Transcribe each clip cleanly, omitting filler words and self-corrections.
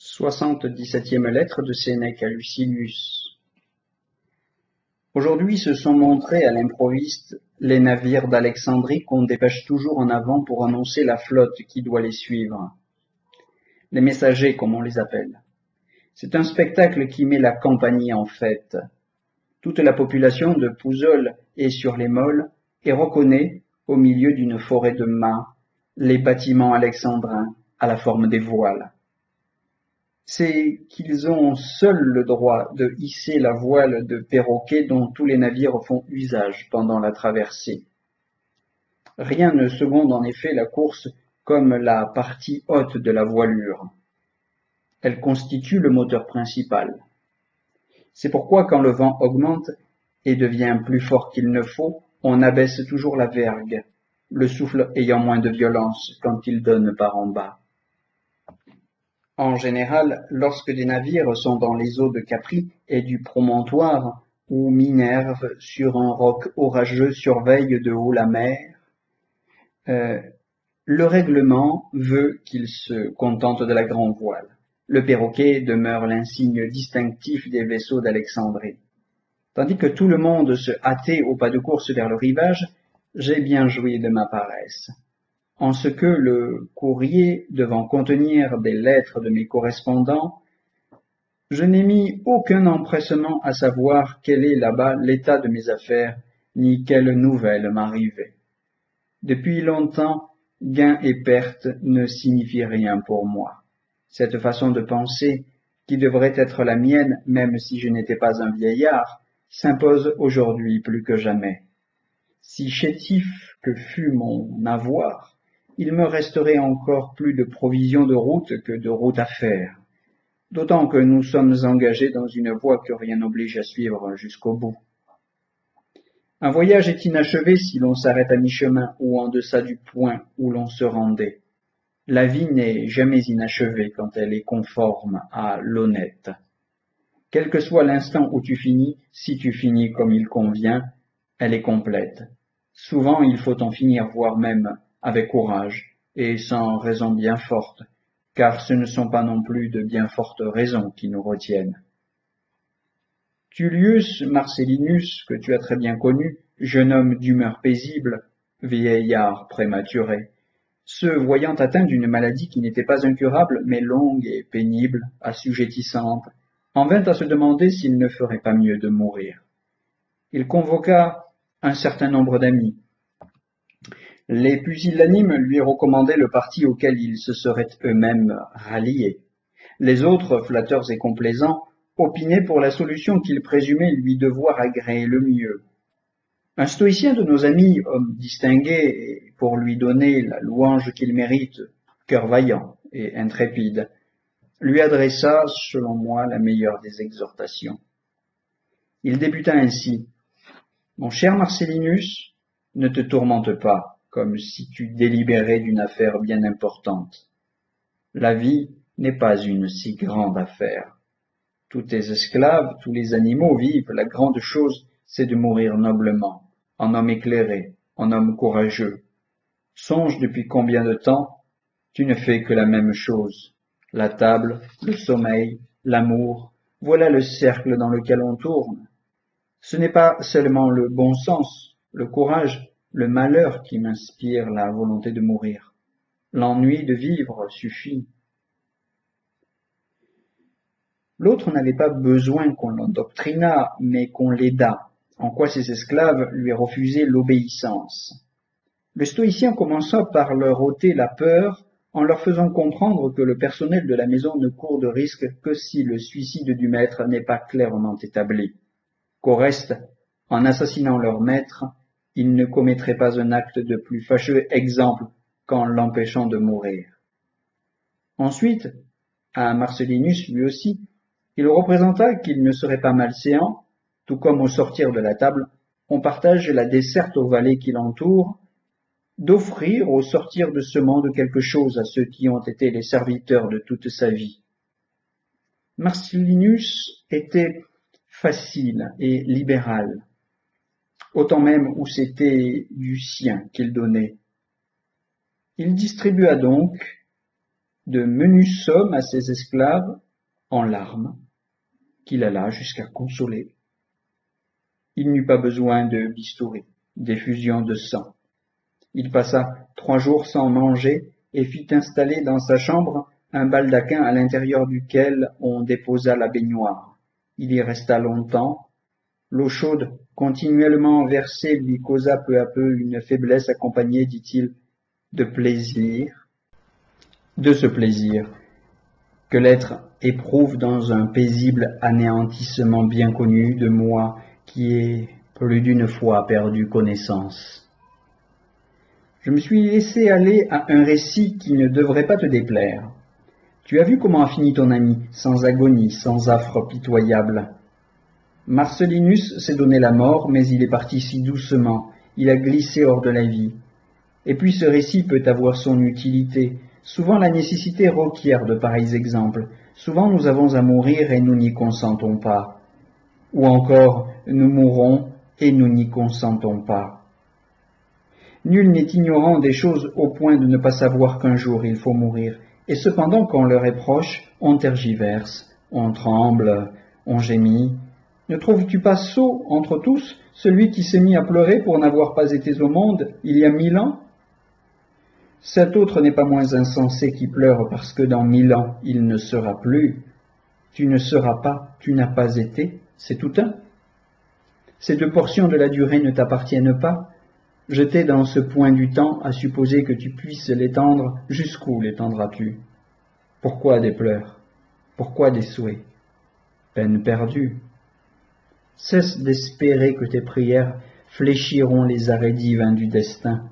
77e lettre de Sénèque à Lucilius. Aujourd'hui se sont montrés à l'improviste les navires d'Alexandrie qu'on dépêche toujours en avant pour annoncer la flotte qui doit les suivre. Les messagers, comme on les appelle. C'est un spectacle qui met la campagne en fête. Toute la population de Pouzzoles est sur les moles et reconnaît, au milieu d'une forêt de mâts, les bâtiments alexandrins à la forme des voiles. C'est qu'ils ont seuls le droit de hisser la voile de perroquet dont tous les navires font usage pendant la traversée. Rien ne seconde en effet la course comme la partie haute de la voilure. Elle constitue le moteur principal. C'est pourquoi quand le vent augmente et devient plus fort qu'il ne faut, on abaisse toujours la vergue, le souffle ayant moins de violence quand il donne par en bas. En général, lorsque des navires sont dans les eaux de Capri et du promontoire, où Minerve, sur un roc orageux, surveille de haut la mer, le règlement veut qu'ils se contentent de la grande voile. Le perroquet demeure l'insigne distinctif des vaisseaux d'Alexandrie. Tandis que tout le monde se hâtait au pas de course vers le rivage, j'ai bien joui de ma paresse. En ce que le courrier devant contenir des lettres de mes correspondants, je n'ai mis aucun empressement à savoir quel est là-bas l'état de mes affaires, ni quelle nouvelle m'arrivait. Depuis longtemps, gain et perte ne signifient rien pour moi. Cette façon de penser, qui devrait être la mienne même si je n'étais pas un vieillard, s'impose aujourd'hui plus que jamais. Si chétif que fût mon avoir, il me resterait encore plus de provisions de route que de route à faire, d'autant que nous sommes engagés dans une voie que rien n'oblige à suivre jusqu'au bout. Un voyage est inachevé si l'on s'arrête à mi-chemin ou en deçà du point où l'on se rendait. La vie n'est jamais inachevée quand elle est conforme à l'honnête. Quel que soit l'instant où tu finis, si tu finis comme il convient, elle est complète. Souvent il faut en finir, voire même avec courage, et sans raison bien forte, car ce ne sont pas non plus de bien fortes raisons qui nous retiennent. Tullius Marcellinus, que tu as très bien connu, jeune homme d'humeur paisible, vieillard prématuré, se voyant atteint d'une maladie qui n'était pas incurable, mais longue et pénible, assujettissante, en vint à se demander s'il ne ferait pas mieux de mourir. Il convoqua un certain nombre d'amis. Les pusillanimes lui recommandaient le parti auquel ils se seraient eux-mêmes ralliés. Les autres, flatteurs et complaisants, opinaient pour la solution qu'ils présumaient lui devoir agréer le mieux. Un stoïcien de nos amis, homme distingué, et pour lui donner la louange qu'il mérite, cœur vaillant et intrépide, lui adressa, selon moi, la meilleure des exhortations. Il débuta ainsi. « Mon cher Marcellinus, ne te tourmente pas, comme si tu délibérais d'une affaire bien importante. La vie n'est pas une si grande affaire. Tous tes esclaves, tous les animaux vivent, la grande chose, c'est de mourir noblement, en homme éclairé, en homme courageux. Songe depuis combien de temps tu ne fais que la même chose. La table, le sommeil, l'amour, voilà le cercle dans lequel on tourne. Ce n'est pas seulement le bon sens, le courage, le malheur qui m'inspire la volonté de mourir. L'ennui de vivre suffit. » L'autre n'avait pas besoin qu'on l'endoctrinât, mais qu'on l'aidât, en quoi ses esclaves lui refusaient l'obéissance. Le stoïcien commença par leur ôter la peur en leur faisant comprendre que le personnel de la maison ne court de risque que si le suicide du maître n'est pas clairement établi. Qu'au reste, en assassinant leur maître, ils ne commettraient pas un acte de plus fâcheux exemple qu'en l'empêchant de mourir. Ensuite, à Marcellinus lui aussi, il représenta qu'il ne serait pas malséant, tout comme au sortir de la table, on partage la desserte aux valets qui l'entourent, d'offrir au sortir de ce monde quelque chose à ceux qui ont été les serviteurs de toute sa vie. Marcellinus était facile et libéral, autant même où c'était du sien qu'il donnait. Il distribua donc, de menues sommes à ses esclaves en larmes, qu'il alla jusqu'à consoler. Il n'eut pas besoin de bistouri, d'effusion de sang. Il passa 3 jours sans manger et fit installer dans sa chambre un baldaquin à l'intérieur duquel on déposa la baignoire. Il y resta longtemps. L'eau chaude, continuellement versée, lui causa peu à peu une faiblesse accompagnée, dit-il, de plaisir, de ce plaisir que l'être éprouve dans un paisible anéantissement bien connu de moi qui ai plus d'une fois perdu connaissance. Je me suis laissé aller à un récit qui ne devrait pas te déplaire. Tu as vu comment a fini ton ami, sans agonie, sans affre pitoyable. Marcellinus s'est donné la mort, mais il est parti si doucement, il a glissé hors de la vie. Et puis ce récit peut avoir son utilité. Souvent la nécessité requiert de pareils exemples. Souvent nous avons à mourir et nous n'y consentons pas. Ou encore, nous mourrons et nous n'y consentons pas. Nul n'est ignorant des choses au point de ne pas savoir qu'un jour il faut mourir. Et cependant, quand l'heure est proche, on tergiverse, on tremble, on gémit. Ne trouves-tu pas sot entre tous celui qui s'est mis à pleurer pour n'avoir pas été au monde il y a 1000 ans? Cet autre n'est pas moins insensé qui pleure parce que dans 1000 ans il ne sera plus. Tu ne seras pas, tu n'as pas été, c'est tout un. Ces 2 portions de la durée ne t'appartiennent pas. Je t'ai dans ce point du temps à supposer que tu puisses l'étendre. Jusqu'où l'étendras-tu? Pourquoi des pleurs? Pourquoi des souhaits? Peine perdue. Cesse d'espérer que tes prières fléchiront les arrêts divins du destin,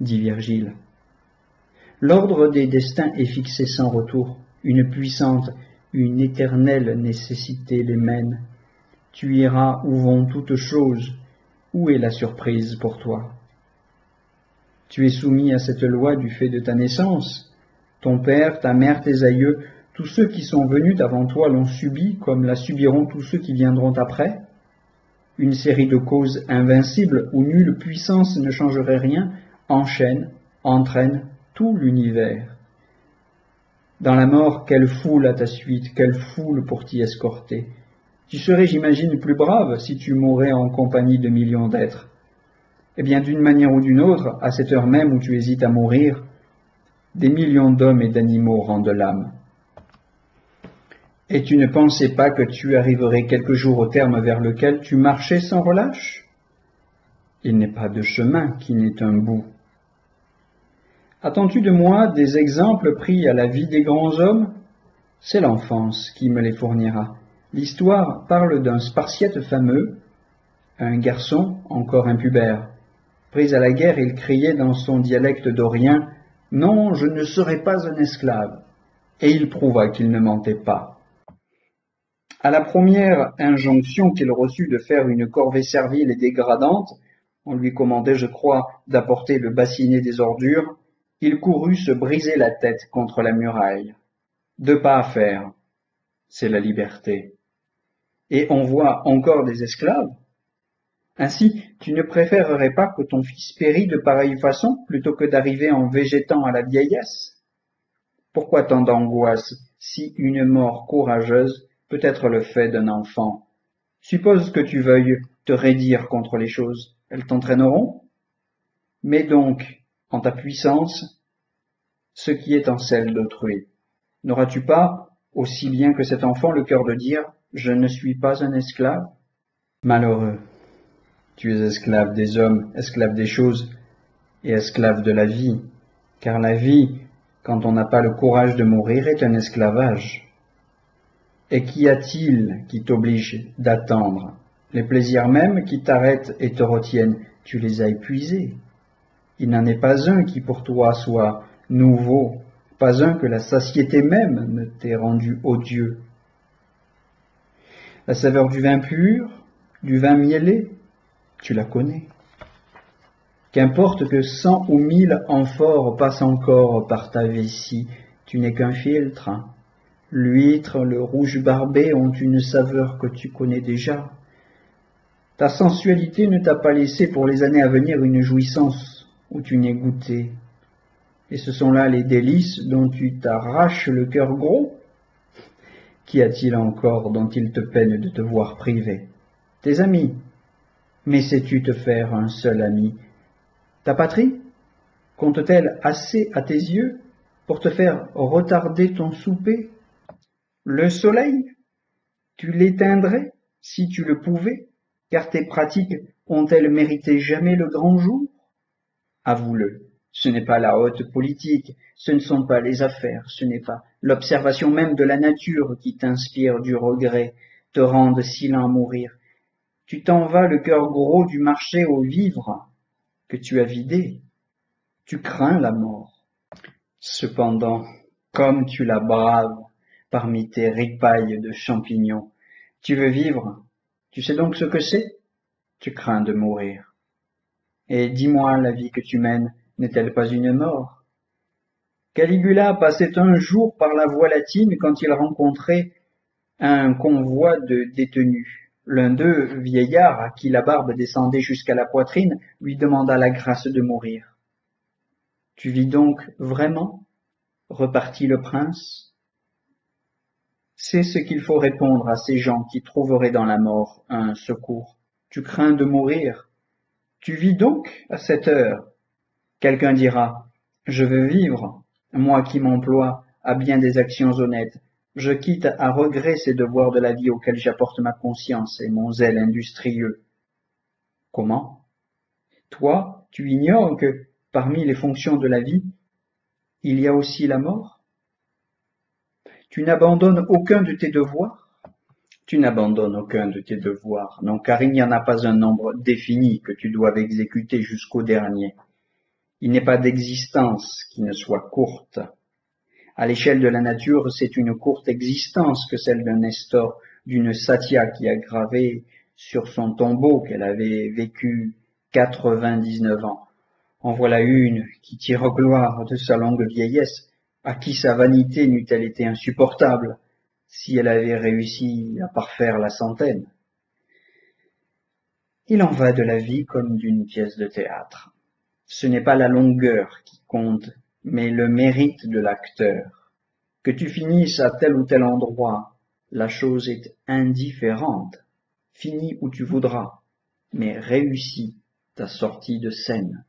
dit Virgile. L'ordre des destins est fixé sans retour. Une puissante, une éternelle nécessité les mène. Tu iras où vont toutes choses. Où est la surprise pour toi? Tu es soumis à cette loi du fait de ta naissance. Ton père, ta mère, tes aïeux, tous ceux qui sont venus avant toi l'ont subi comme la subiront tous ceux qui viendront après. Une série de causes invincibles où nulle puissance ne changerait rien enchaîne, entraîne tout l'univers. Dans la mort, quelle foule à ta suite, quelle foule pour t'y escorter. Tu serais, j'imagine, plus brave si tu mourais en compagnie de millions d'êtres. Eh bien, d'une manière ou d'une autre, à cette heure même où tu hésites à mourir, des millions d'hommes et d'animaux rendent l'âme. Et tu ne pensais pas que tu arriverais quelque jour au terme vers lequel tu marchais sans relâche? Il n'est pas de chemin qui n'ait un bout. Attends-tu de moi des exemples pris à la vie des grands hommes? C'est l'enfance qui me les fournira. L'histoire parle d'un Spartiate fameux, un garçon encore impubère. Pris à la guerre, il criait dans son dialecte dorien « Non, je ne serai pas un esclave !» Et il prouva qu'il ne mentait pas. À la première injonction qu'il reçut de faire une corvée servile et dégradante, on lui commandait, je crois, d'apporter le bassinet des ordures, il courut se briser la tête contre la muraille. 2 pas à faire, c'est la liberté. Et on voit encore des esclaves. Ainsi, tu ne préférerais pas que ton fils pérît de pareille façon plutôt que d'arriver en végétant à la vieillesse? Pourquoi tant d'angoisse si une mort courageuse peut être le fait d'un enfant? Suppose que tu veuilles te raidir contre les choses, elles t'entraîneront? Mets donc en ta puissance ce qui est en celle d'autrui. N'auras-tu pas, aussi bien que cet enfant, le cœur de dire « Je ne suis pas un esclave » Malheureux, tu es esclave des hommes, esclave des choses et esclave de la vie, car la vie, quand on n'a pas le courage de mourir, est un esclavage. Et qu'y a-t-il qui t'oblige d'attendre? Les plaisirs mêmes qui t'arrêtent et te retiennent, tu les as épuisés. Il n'en est pas un qui pour toi soit nouveau, pas un que la satiété même ne t'ait rendu odieux. La saveur du vin pur, du vin mielé, tu la connais. Qu'importe que 100 ou 1000 amphores passent encore par ta vessie, tu n'es qu'un filtre. L'huître, le rouge barbet ont une saveur que tu connais déjà. Ta sensualité ne t'a pas laissé pour les années à venir une jouissance où tu n'es goûté. Et ce sont là les délices dont tu t'arraches le cœur gros? Qu'y a-t-il encore dont il te peine de te voir privé? Tes amis. Mais sais-tu te faire un seul ami? Ta patrie? Compte-t-elle assez à tes yeux pour te faire retarder ton souper? Le soleil? Tu l'éteindrais si tu le pouvais, car tes pratiques ont-elles mérité jamais le grand jour? Avoue-le, ce n'est pas la haute politique, ce ne sont pas les affaires, ce n'est pas l'observation même de la nature qui t'inspire du regret, te rende si lent à mourir. Tu t'en vas le cœur gros du marché aux vivres que tu as vidé. Tu crains la mort. Cependant, comme tu la braves parmi tes ripailles de champignons, tu veux vivre. Tu sais donc ce que c'est? Tu crains de mourir. Et dis-moi, la vie que tu mènes n'est-elle pas une mort? Caligula passait un jour par la voie latine quand il rencontrait un convoi de détenus. L'un d'eux, vieillard, à qui la barbe descendait jusqu'à la poitrine, lui demanda la grâce de mourir. Tu vis donc vraiment? Repartit le prince. C'est ce qu'il faut répondre à ces gens qui trouveraient dans la mort un secours. Tu crains de mourir? Tu vis donc à cette heure? Quelqu'un dira, je veux vivre, moi qui m'emploie à bien des actions honnêtes, je quitte à regret ces devoirs de la vie auxquels j'apporte ma conscience et mon zèle industrieux. Comment? Toi, tu ignores que, parmi les fonctions de la vie, il y a aussi la mort? Tu n'abandonnes aucun de tes devoirs? Tu n'abandonnes aucun de tes devoirs, non, car il n'y en a pas un nombre défini que tu doives exécuter jusqu'au dernier. Il n'est pas d'existence qui ne soit courte. À l'échelle de la nature, c'est une courte existence que celle d'un Nestor, d'une Satia qui a gravé sur son tombeau qu'elle avait vécu 99 ans. En voilà une qui tire gloire de sa longue vieillesse, à qui sa vanité n'eût-elle été insupportable si elle avait réussi à parfaire la centaine. Il en va de la vie comme d'une pièce de théâtre. Ce n'est pas la longueur qui compte, mais le mérite de l'acteur. Que tu finisses à tel ou tel endroit, la chose est indifférente. Finis où tu voudras, mais réussis ta sortie de scène.